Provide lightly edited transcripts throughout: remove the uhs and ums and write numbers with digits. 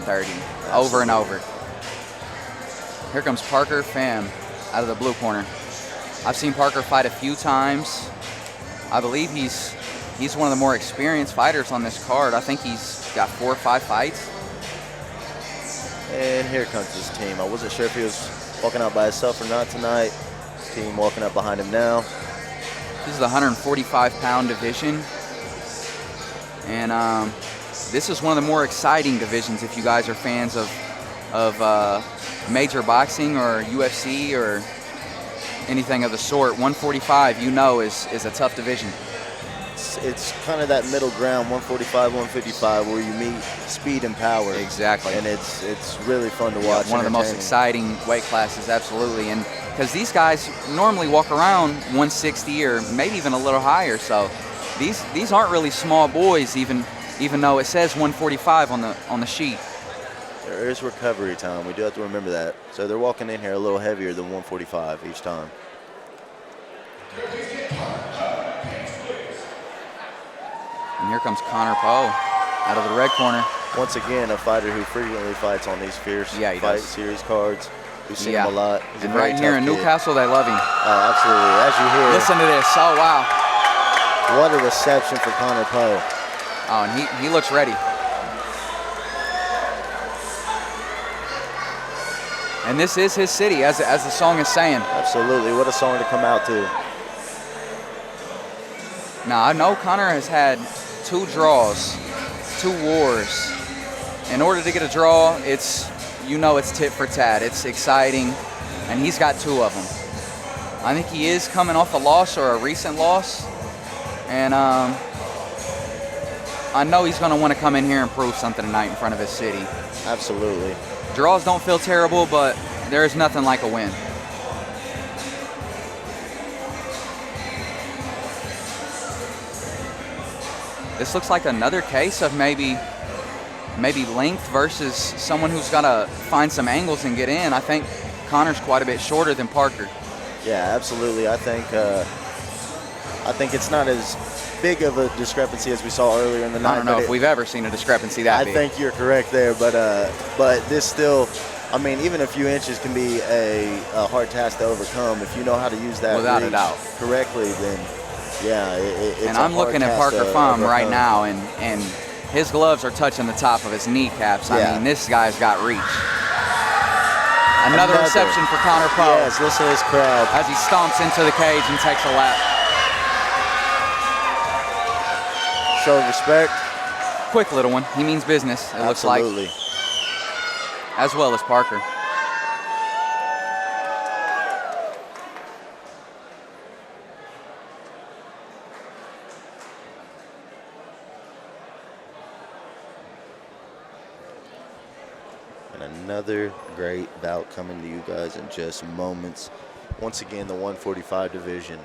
130 over and over. Here comes Parker Pham out of the blue corner. I've seen Parker fight a few times. I believe he's one of the more experienced fighters on this card. I think he's got 4 or 5 fights. And here comes his team. I wasn't sure if he was walking out by himself or not tonight. His team walking up behind him now. This is the 145-pound division. And this is one of the more exciting divisions if you guys are fans of major boxing or UFC or anything of the sort. 145, you know, is a tough division. It's kind of that middle ground, 145, 155, where you meet speed and power. Exactly. And it's really fun to watch. One of the most exciting weight classes, absolutely. And because these guys normally walk around 160 or maybe even a little higher, so these aren't really small boys, even though it says 145 on the sheet. There is recovery time. We do have to remember that. So they're walking in here a little heavier than 145 each time. And here comes Conor Poe out of the red corner. Once again, a fighter who frequently fights on these fierce fight series cards. We've seen him a lot. He's and right here in Newcastle, they love him. Absolutely. As you hear. Listen to this. Oh, wow. What a reception for Conor Poe. Oh, and he looks ready. And this is his city, as the song is saying. Absolutely. What a song to come out to. Now, I know Conor has had 2 draws, 2 wars. In order to get a draw, it's tit for tat. It's exciting, and he's got 2 of them. I think he is coming off a loss or a recent loss, and I know he's going to want to come in here and prove something tonight in front of his city. Absolutely. Draws don't feel terrible, but there is nothing like a win. This looks like another case of maybe length versus someone who's got to find some angles and get in. I think Conor's quite a bit shorter than Parker. Yeah, absolutely. I think it's not as big of a discrepancy as we saw earlier in the night. I don't know if we've ever seen a discrepancy that big. I think you're correct there, but this still, I mean, even a few inches can be a hard task to overcome if you know how to use that without a doubt correctly. Then, yeah, it's and I'm looking at Parker Pham right now, and his gloves are touching the top of his kneecaps. I mean, this guy's got reach. Another reception for Conor Poe. Yes, listen to this crowd as he stomps into the cage and takes a lap. Show of respect. Quick little one. He means business, it looks like. Absolutely. As well as Parker. And another great bout coming to you guys in just moments. Once again, the 145 division.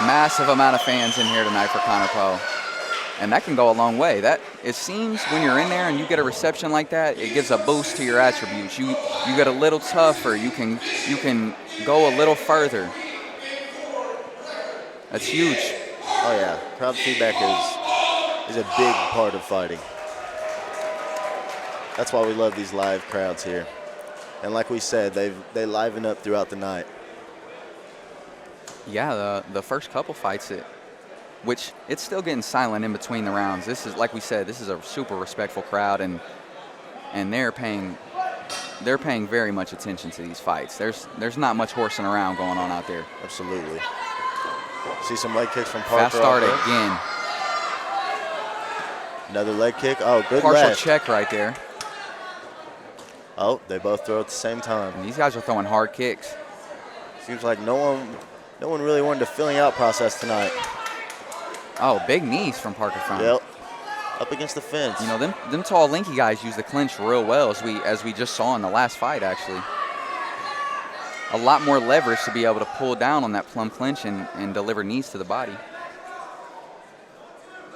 Massive amount of fans in here tonight for Conor Poe, and that can go a long way. That it seems when you're in there and you get a reception like that, it gives a boost to your attributes. You get a little tougher. You can go a little further. That's huge. Oh yeah, crowd feedback is a big part of fighting. That's why we love these live crowds here. And like we said, they liven up throughout the night. Yeah, the first couple fights, which it's still getting silent in between the rounds. This is, like we said, this is a super respectful crowd, and they're paying very much attention to these fights. There's not much horsing around going on out there. Absolutely. See some leg kicks from Parker. Fast start again. Another leg kick. Oh, good partial left. Check right there. Oh, they both throw at the same time. And these guys are throwing hard kicks. Seems like no one really wanted a filling out process tonight. Oh, big knees from Parker Pham. Yep. Up against the fence. You know, them tall, lanky guys use the clinch real well, as we just saw in the last fight, actually. a lot more leverage to be able to pull down on that plumb clinch and deliver knees to the body.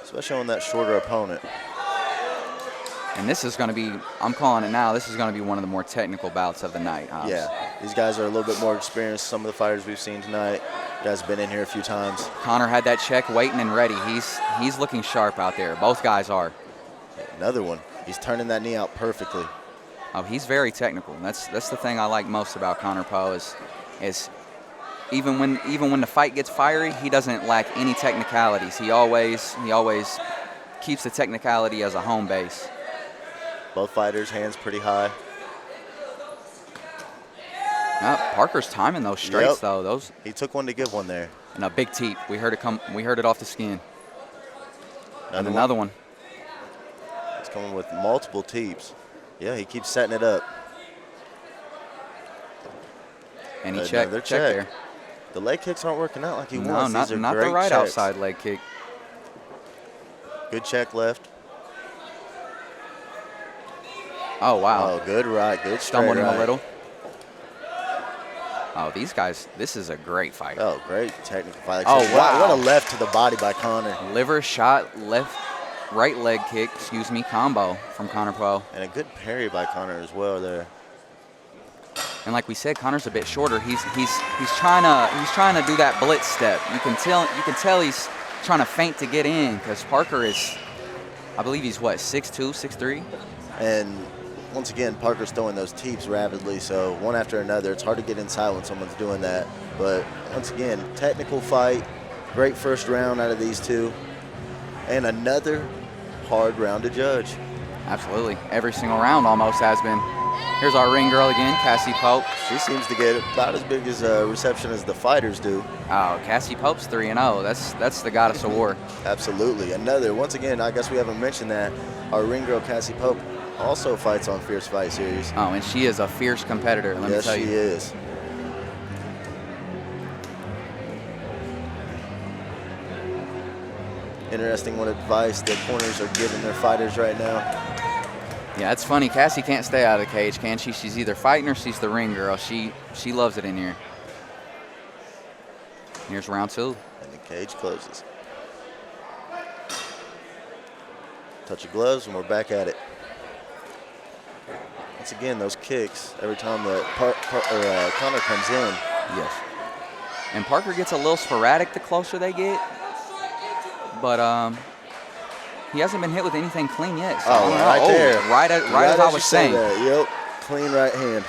Especially on that shorter opponent. And this is going to be, I'm calling it now, this is going to be one of the more technical bouts of the night, Hobbs. Yeah, these guys are a little bit more experienced. Some of the fighters we've seen tonight, guys have been in here a few times. Conor had that check waiting and ready. He's looking sharp out there. Both guys are. Another one. He's turning that knee out perfectly. Oh, he's very technical. That's the thing I like most about Conor Poe is even when the fight gets fiery, he doesn't lack any technicalities. He always keeps the technicality as a home base. Both fighters, hands pretty high. Parker's timing those straights though. He took one to give one there. And a big teep. We heard it come. We heard it off the skin. Another one. He's coming with multiple teeps. Yeah, he keeps setting it up. And he checked there. The leg kicks aren't working out like he wants. No, not the right outside leg kick. Good check left. Oh, wow. Oh, good right. Good straight Stumbled him right. a little. Oh, these guys, this is a great fight. Oh, great technical fight. Oh, wow. What a left to the body by Conor. Liver shot, right leg kick, combo from Conor Poe. And a good parry by Conor as well there. And like we said, Conor's a bit shorter. He's trying to do that blitz step. You can tell he's trying to feint to get in because Parker is, I believe he's what, 6'2", 6'3"? And once again, Parker's throwing those teeps rapidly, so one after another. It's hard to get inside when someone's doing that. But once again, technical fight, great first round out of these two, and another hard round to judge. Absolutely. Every single round almost has been. Here's our ring girl again, Cassie Pope. She seems to get about as big as a reception as the fighters do. Oh, Cassie Pope's 3-0. That's the goddess of war. Absolutely. Another, once again, I guess we haven't mentioned that, our ring girl, Cassie Pope, also fights on Fierce Fight Series. Oh, and she is a fierce competitor, let me tell you. Yes, she is. Interesting what advice the corners are giving their fighters right now. Yeah, it's funny. Cassie can't stay out of the cage, can she? She's either fighting or she's the ring girl. She loves it in here. Here's round 2. And the cage closes. Touch of gloves, and we're back at it. Once again, those kicks, every time that Conor comes in. Yes. And Parker gets a little sporadic the closer they get. But he hasn't been hit with anything clean yet. So right there. Right as I was saying. Yep, clean right hand.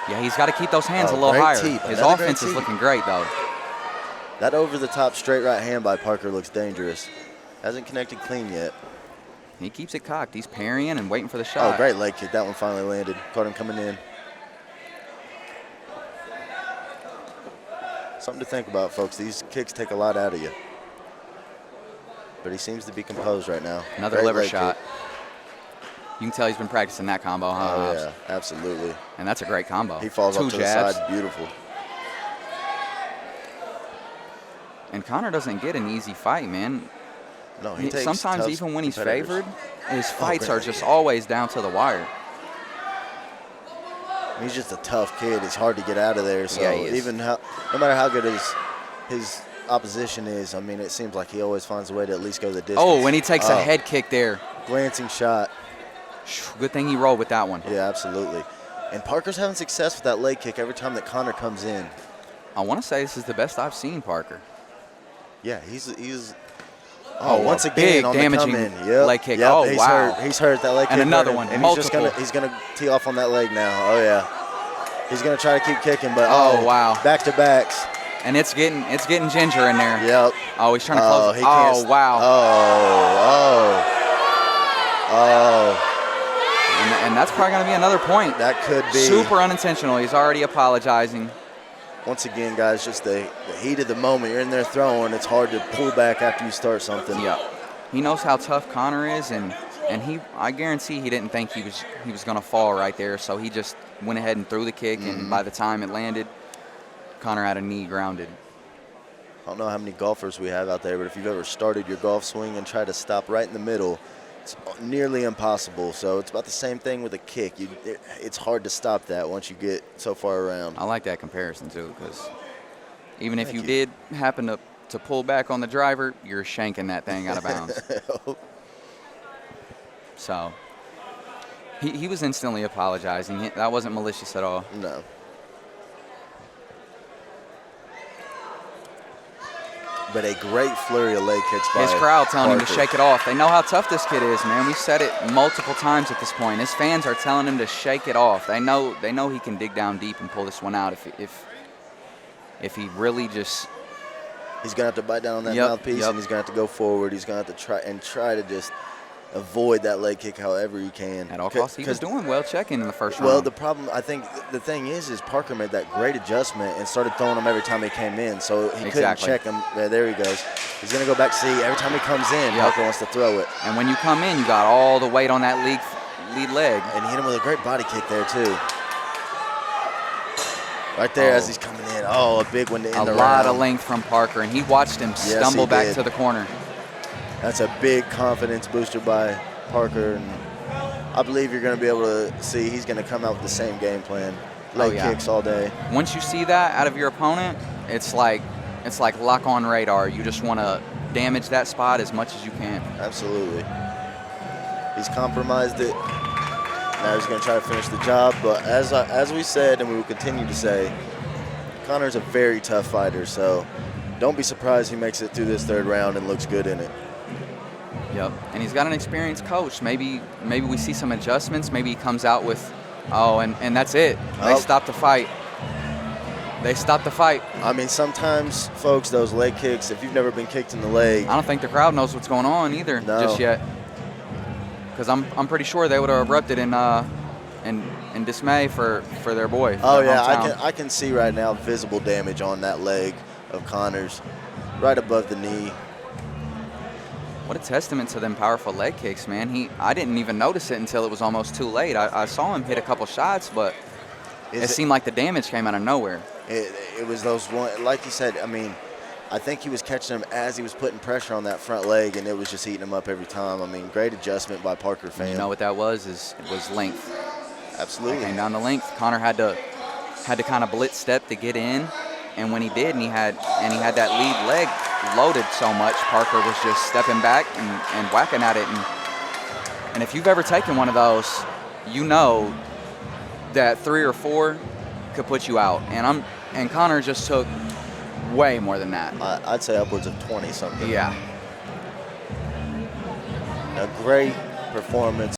Yeah, he's got to keep those hands a little higher. His offense is looking great, though. That over-the-top straight right hand by Parker looks dangerous. Hasn't connected clean yet. He keeps it cocked. He's parrying and waiting for the shot. Oh, great leg kick. That one finally landed. Caught him coming in. Something to think about, folks. These kicks take a lot out of you. But he seems to be composed right now. Another liver shot. You can tell he's been practicing that combo, huh? Oh, yeah, absolutely. And that's a great combo. He falls off to the side. Beautiful. And Conor doesn't get an easy fight, man. No, he takes sometimes tough even when he's competitors. favored, his fights are just always down to the wire. He's just a tough kid. It's hard to get out of there. So yeah, he is. Even no matter how good his opposition is, I mean, it seems like he always finds a way to at least go the distance. Oh, when he takes a head kick there. Glancing shot. Good thing he rolled with that one. Yeah, absolutely. And Parker's having success with that leg kick every time that Conor comes in. I want to say this is the best I've seen Parker. Yeah, he's once again big on damaging the come in. leg kick. Yep, Oh, he's wow. Hurt. He's hurt. That leg kick. And another one. And multiple. he's gonna tee off on that leg now. Oh yeah. He's gonna try to keep kicking, but wow. Back to backs. And it's getting ginger in there. Yep. Oh, he's trying to close. Wow. And that's probably going to be another point. That could be. Super unintentional. He's already apologizing. Once again, guys, just the heat of the moment. You're in there throwing. It's hard to pull back after you start something. Yeah. He knows how tough Conor is, and I guarantee he didn't think he was going to fall right there, so he just went ahead and threw the kick, and by the time it landed, Conor had a knee grounded. I don't know how many golfers we have out there, but if you've ever started your golf swing and tried to stop right in the middle, it's nearly impossible. So it's about the same thing with a kick. It's hard to stop that once you get so far around. I like that comparison too, because even if you did happen to pull back on the driver, you're shanking that thing out of bounds. So he was instantly apologizing. That wasn't malicious at all. No. But a great flurry of leg kicks by his crowd telling him to Parker. shake it off. They know how tough this kid is, man. We've said it multiple times at this point. His fans are telling him to shake it off. They know he can dig down deep and pull this one out if he really just. He's gonna have to bite down on that mouthpiece, and he's gonna have to go forward. He's gonna have to try to just avoid that leg kick however he can. At all costs, he was doing well checking in the first round. Well, the problem, I think, the thing is Parker made that great adjustment and started throwing him every time he came in, so he couldn't check him. There he goes. He's going to go back, see, every time he comes in, Parker wants to throw it. And when you come in, you got all the weight on that lead leg. And he hit him with a great body kick there, too. Right there as he's coming in. Oh, a big one to end the round. A lot of length from Parker, and he watched him stumble back to the corner. That's a big confidence booster by Parker, and I believe you're going to be able to see he's going to come out with the same game plan. Leg kicks all day. Once you see that out of your opponent, it's like lock on radar. You just want to damage that spot as much as you can. Absolutely. He's compromised it. Now he's going to try to finish the job, but as we said, and we will continue to say, Conor's a very tough fighter, so don't be surprised he makes it through this third round and looks good in it. Yep, and he's got an experienced coach. Maybe we see some adjustments. Maybe he comes out with, and that's it. They stop the fight. They stop the fight. I mean, sometimes, folks, those leg kicks, if you've never been kicked in the leg. I don't think the crowd knows what's going on either just yet. Because I'm pretty sure they would have erupted in dismay for their boy. Oh, yeah, I can see right now visible damage on that leg of Conor's, right above the knee. What a testament to them powerful leg kicks, man. I didn't even notice it until it was almost too late. I saw him hit a couple shots, but it seemed like the damage came out of nowhere. It was those one, like you said, I mean, I think he was catching him as he was putting pressure on that front leg, and it was just eating him up every time. I mean, great adjustment by Parker Pham. You know what that was? It was length. Absolutely. It came down to length. Conor had to kind of blitz step to get in, and when he did, and he had that lead leg loaded so much, Parker was just stepping back and whacking at it. And if you've ever taken one of those, you know that 3 or 4 could put you out. And Conor just took way more than that. I'd say upwards of 20 something. Yeah. A great performance